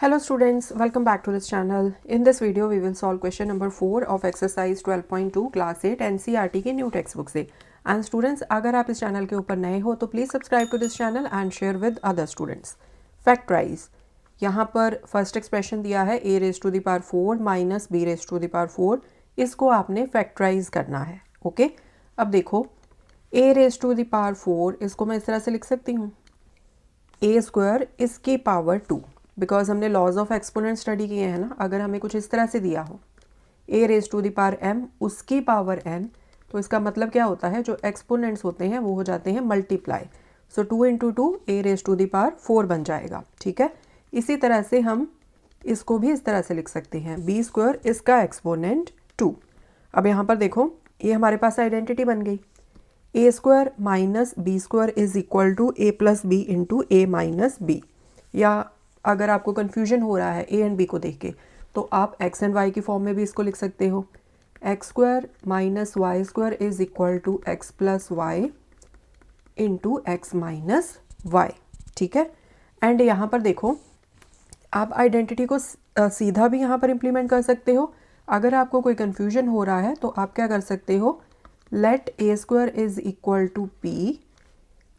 Hello students, welcome back to this channel. In this video we will solve question number 4 of exercise 12.2 class 8 NCERT की new text book से. And students, अगर आप इस channel के ऊपर नए हो तो please subscribe to this channel and share with other students. Factorise. यहाँ पर फर्स्ट एक्सप्रेशन दिया है a raise to the power 4 minus b raise to the power 4. इसको आपने फैक्टराइज करना है. ओके अब देखो a raise to the power 4 इसको मैं इस तरह से लिख सकती हूँ a स्क्वायर इसकी पावर 2. बिकॉज हमने लॉज ऑफ एक्सपोनेंट स्टडी किए हैं ना. अगर हमें कुछ इस तरह से दिया हो a raise to the power m उसकी पावर n, तो इसका मतलब क्या होता है, जो एक्सपोनेंट्स होते हैं वो हो जाते हैं multiply. So 2 into 2 a raise to the power 4 बन जाएगा. ठीक है, इसी तरह से हम इसको भी इस तरह से लिख सकते हैं b स्क्वायर इसका एक्सपोनेंट 2. अब यहाँ पर देखो ये हमारे पास आइडेंटिटी बन गई. a square minus b square is equal to a plus b into a minus b. या अगर आपको कन्फ्यूजन हो रहा है a एंड b को देख के, तो आप x एंड y की फॉर्म में भी इसको लिख सकते हो. X square minus y square is equal to x plus y into x minus y. ठीक है, एंड यहाँ पर देखो आप आइडेंटिटी को सीधा भी यहाँ पर इम्प्लीमेंट कर सकते हो. अगर आपको कोई कन्फ्यूजन हो रहा है तो आप क्या कर सकते हो, let a square is equal to p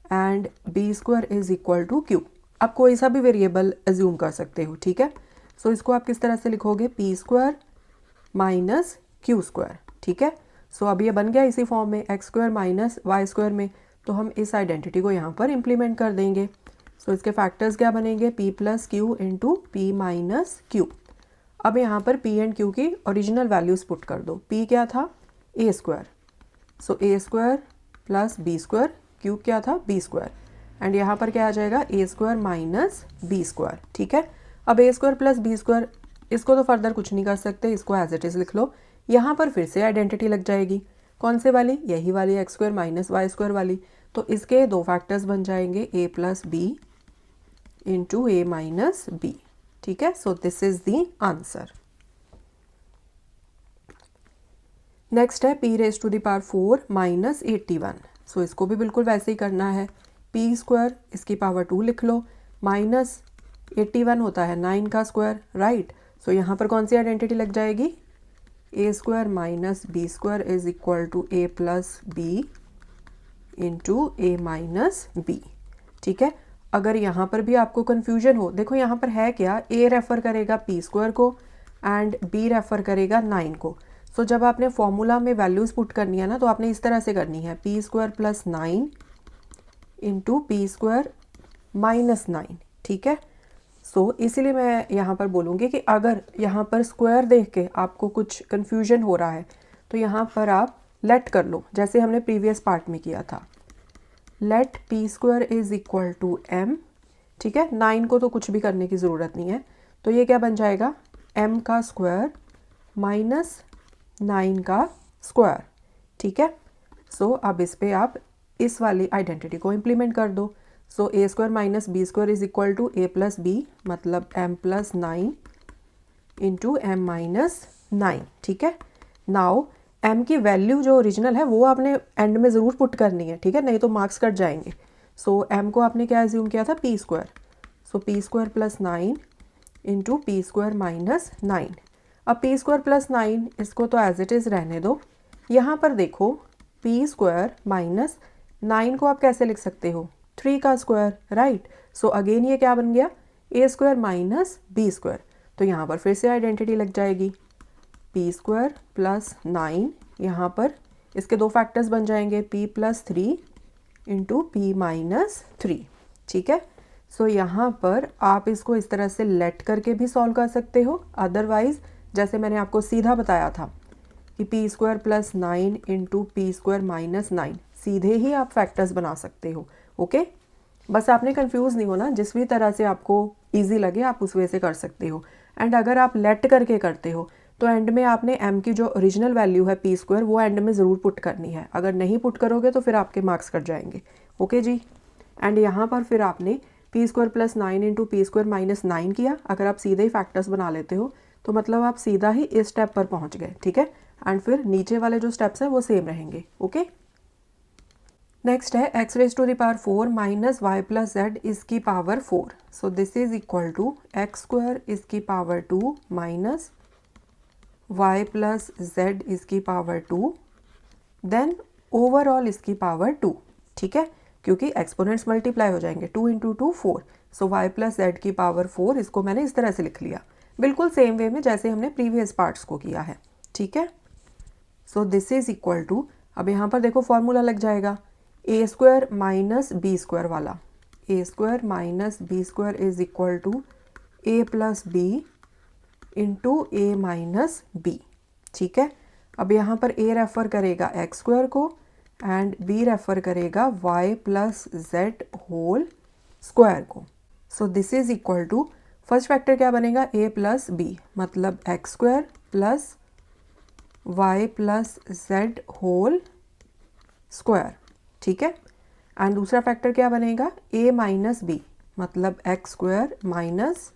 and b square is equal to q. आप कोई सा भी वेरिएबल एज्यूम कर सकते हो. ठीक है, सो इसको आप किस तरह से लिखोगे, p square minus q square. ठीक है, सो अब ये बन गया इसी फॉर्म में x square minus y square में. तो हम इस आइडेंटिटी को यहाँ पर इम्प्लीमेंट कर देंगे. सो इसके फैक्टर्स क्या बनेंगे, p plus Q into P minus Q. अब यहाँ पर p एंड q की ओरिजिनल वैल्यूज पुट कर दो. p क्या था, a square, so a square plus b square, q क्या था, b स्क्वायर. एंड यहाँ पर क्या आ जाएगा, a square minus b square. ठीक है, अब a square plus b square इसको तो फर्दर कुछ नहीं कर सकते, इसको एज इट इज़ लिख लो. यहाँ पर फिर से आइडेंटिटी लग जाएगी. कौन से वाली, यही वाली x square minus y square वाली. तो इसके दो फैक्टर्स बन जाएंगे a plus b into a minus b. ठीक है, so this is the answer. Next है p raise to the power 4 minus 81. सो इसको भी बिल्कुल वैसे ही करना है. p स्क्वायर इसकी पावर 2 लिख लो, माइनस 81 होता है 9 का स्क्वायर, राइट. सो यहाँ पर कौन सी आइडेंटिटी लग जाएगी, a square minus b square is equal to a plus b into a minus b. ठीक है, अगर यहाँ पर भी आपको कन्फ्यूजन हो, देखो यहाँ पर है क्या, a रेफ़र करेगा p स्क्वायर को एंड b रेफ़र करेगा 9 को. सो जब आपने फॉर्मूला में वैल्यूज़ पुट करनी है ना, तो आपने इस तरह से करनी है, p square plus 9 into P square minus 9. ठीक है, सो इसीलिए मैं यहाँ पर बोलूँगी कि अगर यहाँ पर स्क्वायर देख के आपको कुछ कन्फ्यूजन हो रहा है तो यहाँ पर आप लेट कर लो, जैसे हमने प्रीवियस पार्ट में किया था. Let p square is equal to m. ठीक है, 9 को तो कुछ भी करने की ज़रूरत नहीं है. तो ये क्या बन जाएगा, m का स्क्वायर माइनस 9 का स्क्वायर. ठीक है, सो अब इस पे आप इस वाली आइडेंटिटी को इम्प्लीमेंट कर दो. So a square minus b square is equal to a plus b, मतलब m plus 9 into m minus 9. ठीक है, नाउ m की वैल्यू जो ओरिजिनल है वो आपने एंड में ज़रूर पुट करनी है. ठीक है, नहीं तो मार्क्स कट जाएंगे. सो m को आपने क्या एज्यूम किया था, p स्क्वायर. सो p square plus 9 into P square minus 9. अब p स्क्वायर प्लस 9 इसको तो एज इट इज़ रहने दो. यहाँ पर देखो p स्क्वायर माइनस 9 को आप कैसे लिख सकते हो, 3 का स्क्वायर, राइट. सो अगेन ये क्या बन गया, a square minus b square. तो यहाँ पर फिर से आइडेंटिटी लग जाएगी, p स्क्वायर प्लस 9, यहाँ पर इसके दो फैक्टर्स बन जाएंगे, p plus 3 into P minus 3. ठीक है, सो यहाँ पर आप इसको इस तरह से लेट करके भी सॉल्व कर सकते हो. अदरवाइज जैसे मैंने आपको सीधा बताया था कि p square plus 9 into P square minus 9, सीधे ही आप फैक्टर्स बना सकते हो. ओके, बस आपने कंफ्यूज नहीं होना, जिस भी तरह से आपको इजी लगे आप उस वे से कर सकते हो. एंड अगर आप लेट करके करते हो तो एंड में आपने m की जो ओरिजिनल वैल्यू है p स्क्वायर वो एंड में ज़रूर पुट करनी है. अगर नहीं पुट करोगे तो फिर आपके मार्क्स कट जाएंगे. ओके जी, एंड यहाँ पर फिर आपने p square plus 9 into P square minus 9 किया. अगर आप सीधे ही फैक्टर्स बना लेते हो तो मतलब आप सीधा ही इस स्टेप पर पहुँच गए. ठीक है, एंड फिर नीचे वाले जो स्टेप्स हैं वो सेम रहेंगे. ओके, नेक्स्ट है x raise to the power 4 minus y plus z इसकी power 4. So this is equal to x square इसकी power 2 minus y plus z इसकी पावर 2 देन ओवरऑल इसकी पावर 2. ठीक है, क्योंकि एक्सपोनेंट्स मल्टीप्लाई हो जाएंगे. 2 into 2 4. So y plus z की पावर 4 इसको मैंने इस तरह से लिख लिया, बिल्कुल सेम वे में जैसे हमने प्रीवियस पार्ट्स को किया है. ठीक है, so this is equal to, अब यहाँ पर देखो फॉर्मूला लग जाएगा a square minus b square वाला. A square minus b square is equal to a plus b into a minus b. ठीक है, अब यहाँ पर ए रेफर करेगा एक्स स्क्वायर को एंड बी रेफर करेगा y plus z whole square को. So this is equal to, first factor क्या बनेगा, ए प्लस बी मतलब x square plus y plus z whole square. ठीक है, एंड दूसरा फैक्टर क्या बनेगा, ए माइनस बी मतलब x square minus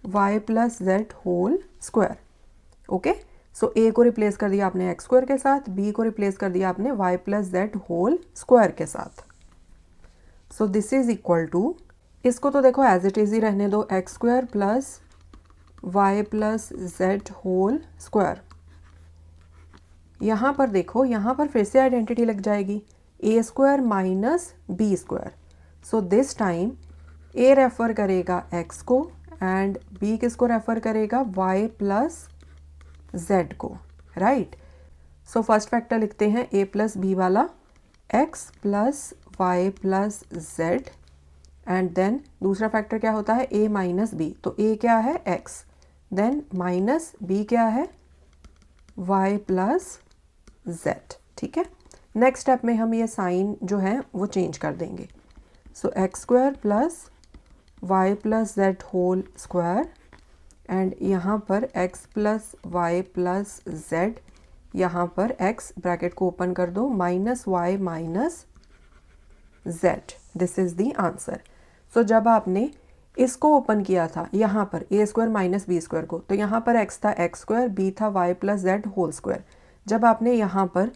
y plus z whole square. Okay, so a को रिप्लेस कर दिया आपने एक्स स्क्वायर के साथ, बी को रिप्लेस कर दिया आपने y plus z whole square के साथ. So this is equal to, इसको तो देखो एज इट इज ही रहने दो, x square plus y plus z whole square. यहाँ पर देखो, यहाँ पर फिर से आइडेंटिटी लग जाएगी, a square minus b square. So this time a refer करेगा एक्स को एंड बी किसको रेफर करेगा, वाई प्लस जेड को. राइट, सो फर्स्ट फैक्टर लिखते हैं ए प्लस बी वाला, x plus y plus z and then दूसरा factor क्या होता है, ए माइनस बी. तो ए क्या है, एक्स, देन माइनस बी क्या है, वाई प्लस जेड. ठीक है, नेक्स्ट स्टेप में हम ये साइन जो है वो चेंज कर देंगे. So x square plus y plus z whole square and यहाँ पर x plus y plus z, यहाँ पर एक्स ब्रैकेट को ओपन कर दो minus y minus z. This is the answer. So जब आपने इसको ओपन किया था यहाँ पर a square minus b square को, तो यहाँ पर एक्स था एक्स स्क्वायर, बी था y plus z whole square. जब आपने यहाँ पर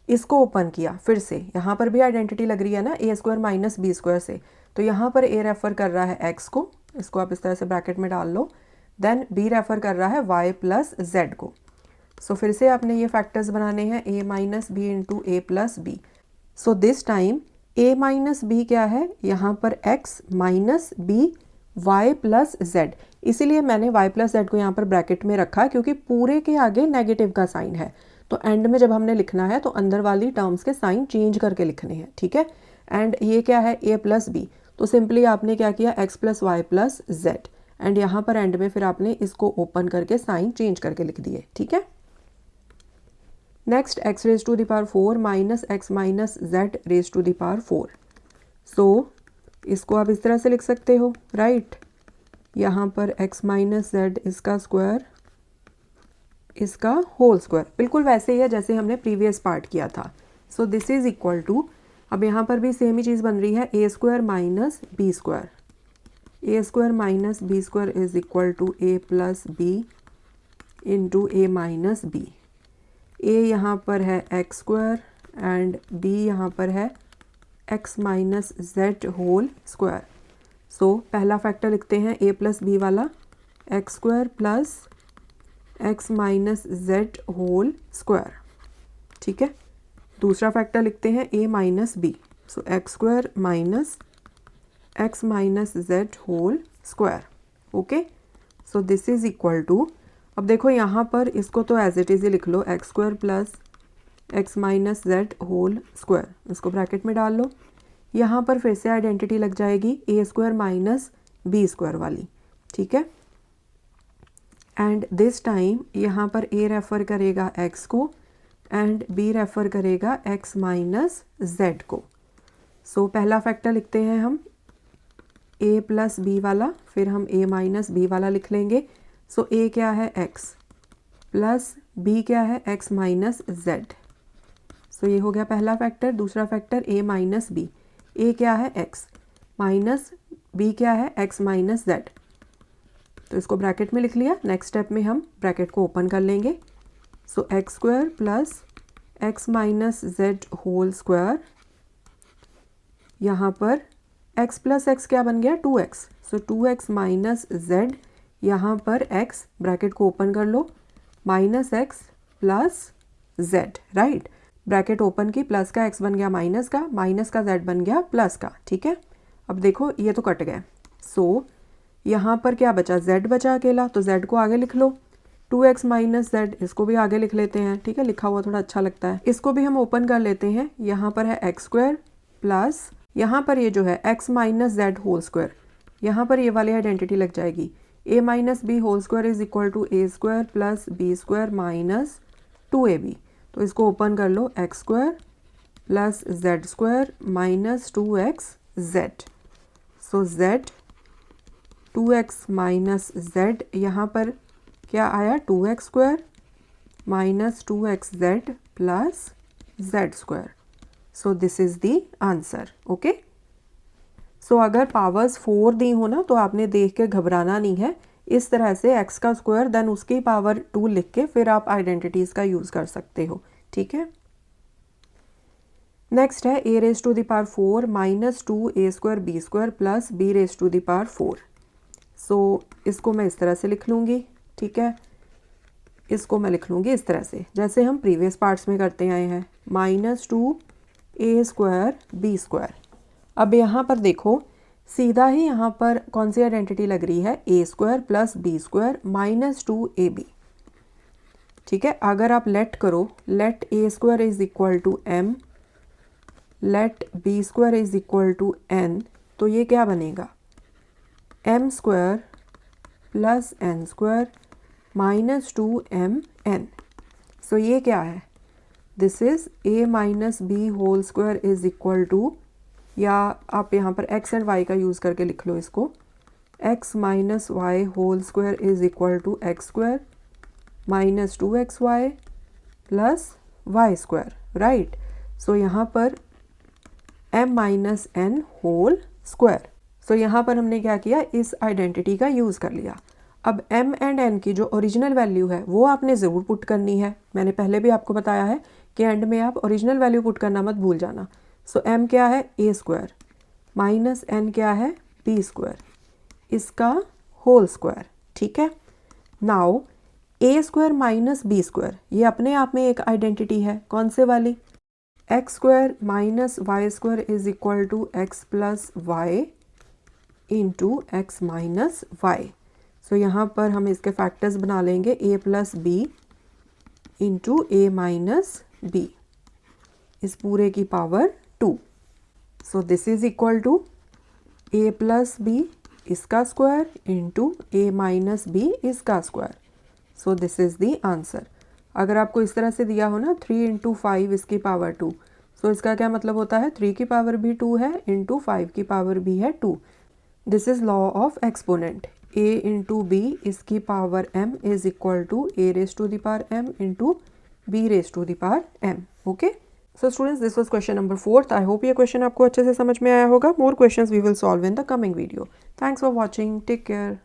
इसको ओपन किया, फिर से यहाँ पर भी आइडेंटिटी लग रही है ना ए स्क्वायर माइनस बी स्क्वायर से, तो यहाँ पर ए रेफर कर रहा है एक्स को, इसको आप इस तरह से ब्रैकेट में डाल लो, देन बी रेफर कर रहा है वाई प्लस जेड को. सो फिर से आपने ये फैक्टर्स बनाने हैं, a minus b into a plus b. So this time a minus b क्या है, यहाँ पर x minus b y plus z. इसीलिए मैंने वाई प्लस जेड को यहाँ पर ब्रैकेट में रखा क्योंकि पूरे के आगे नेगेटिव का साइन है, तो एंड में जब हमने लिखना है तो अंदर वाली टर्म्स के साइन चेंज करके लिखने हैं. ठीक है, एंड ये क्या है, ए प्लस बी, तो सिंपली आपने क्या किया, x plus y plus z and यहाँ पर एंड में फिर आपने इसको ओपन करके साइन चेंज करके लिख दिए. ठीक है, next x raise to the power 4 minus x minus z raise to the power 4. So इसको आप इस तरह से लिख सकते हो. राइट, यहाँ पर एक्स माइनस जेड इसका स्क्वायर इसका होल स्क्वायर, बिल्कुल वैसे ही है जैसे हमने प्रीवियस पार्ट किया था. So this is equal to, अब यहाँ पर भी सेम ही चीज़ बन रही है, a square minus b square. A square minus b square is equal to a plus b into a minus b. A यहाँ पर है एक्स स्क्वायर एंड बी यहाँ पर है x minus z whole square. So पहला factor लिखते हैं a plus b वाला, x square plus x minus z whole square. ठीक है, दूसरा फैक्टर लिखते हैं a minus b. So x square minus x minus z whole square. Okay, so this is equal to, अब देखो यहाँ पर इसको तो एज इट इज़ ही लिख लो, x square plus x minus z whole square, इसको ब्रैकेट में डाल लो. यहाँ पर फिर से आइडेंटिटी लग जाएगी a square minus b square वाली. ठीक है, एंड दिस टाइम यहाँ पर ए रेफर करेगा एक्स को एंड बी रेफर करेगा एक्स माइनस जेड को. सो पहला फैक्टर लिखते हैं हम ए प्लस बी वाला, फिर हम ए माइनस बी वाला लिख लेंगे. सो ए क्या है एक्स प्लस बी क्या है एक्स माइनस जेड. सो ये हो गया पहला फैक्टर. दूसरा फैक्टर ए माइनस बी, ए क्या है एक्स माइनस बी क्या है एक्स माइनस जेड, तो इसको ब्रैकेट में लिख लिया. नेक्स्ट स्टेप में हम ब्रैकेट को ओपन कर लेंगे. So x square plus x minus z whole square यहाँ पर x प्लस एक्स क्या बन गया 2x, सो 2x माइनस z, यहाँ पर x ब्रैकेट को ओपन कर लो minus x plus z, right, bracket open की, प्लस का x बन गया माइनस का z बन गया प्लस का, ठीक है। अब देखो ये तो कट गए, सो यहाँ पर क्या बचा, z बचा अकेला, तो z को आगे लिख लो, 2x माइनस z, इसको भी आगे लिख लेते हैं, ठीक है, लिखा हुआ थोड़ा अच्छा लगता है। इसको भी हम ओपन कर लेते हैं, यहाँ पर है एक्स स्क्वायर प्लस यहाँ पर ये जो है x minus z whole square, यहाँ पर ये वाली आइडेंटिटी लग जाएगी, a minus b whole square is equal to a square plus b square minus 2ab। तो इसको ओपन कर लो, x square plus z square minus 2xz, so z 2x minus z, यहाँ पर क्या आया 2x square minus 2xz plus z square, so this is the answer. Okay, so अगर powers 4 दी हो ना तो आपने देख के घबराना नहीं है, इस तरह से x का स्क्वायर देन उसकी पावर 2 लिख के फिर आप आइडेंटिटीज का यूज कर सकते हो, ठीक है। नेक्स्ट है a raise to the power 4 minus 2a square b square plus b raise to the power 4। So इसको मैं इस तरह से लिख लूँगी, ठीक है, इसको मैं लिख लूँगी इस तरह से जैसे हम प्रीवियस पार्ट्स में करते आए हैं, minus 2a square b square. अब यहाँ पर देखो सीधा ही यहाँ पर कौन सी आइडेंटिटी लग रही है, a square plus b square minus 2ab, ठीक है। अगर आप लेट करो, let a square is equal to m, let b square is equal to n, तो ये क्या बनेगा, m square plus n square minus 2mn। So ये क्या है, this is a minus b whole square is equal to, या आप यहाँ पर x एंड y का यूज़ करके लिख लो इसको, x minus Y whole square is equal to x square minus 2xy plus y square, right. So यहाँ पर m minus n whole square, so यहाँ पर हमने क्या किया, इस आइडेंटिटी का यूज़ कर लिया। अब m एंड n की जो ओरिजिनल वैल्यू है वो आपने ज़रूर पुट करनी है, मैंने पहले भी आपको बताया है कि एंड में आप ओरिजिनल वैल्यू पुट करना मत भूल जाना। सो m क्या है a स्क्वायर माइनस n क्या है b स्क्वायर, इसका होल स्क्वायर, ठीक है। Now a square minus b square ये अपने आप में एक आइडेंटिटी है, कौन से वाली, x square minus y square is equal to x plus y into x minus y. So यहाँ पर हम इसके फैक्टर्स बना लेंगे, a plus b into a minus b, इस पूरे की power 2। So this is equal to a plus b इसका square into a minus b इसका square, so this is the answer. अगर आपको इस तरह से दिया हो ना 3 इंटू 5 इसकी पावर 2, सो इसका क्या मतलब होता है, 3 की पावर भी 2 है इंटू 5 की पावर भी है 2। This is law of exponent, a into b इसकी power m is equal to a raise to the power m into b raise to the power m। Okay, so students this was question number 4। I hope ये question आपको अच्छे से समझ में आया होगा। More questions we will solve in the coming video. Thanks for watching, take care.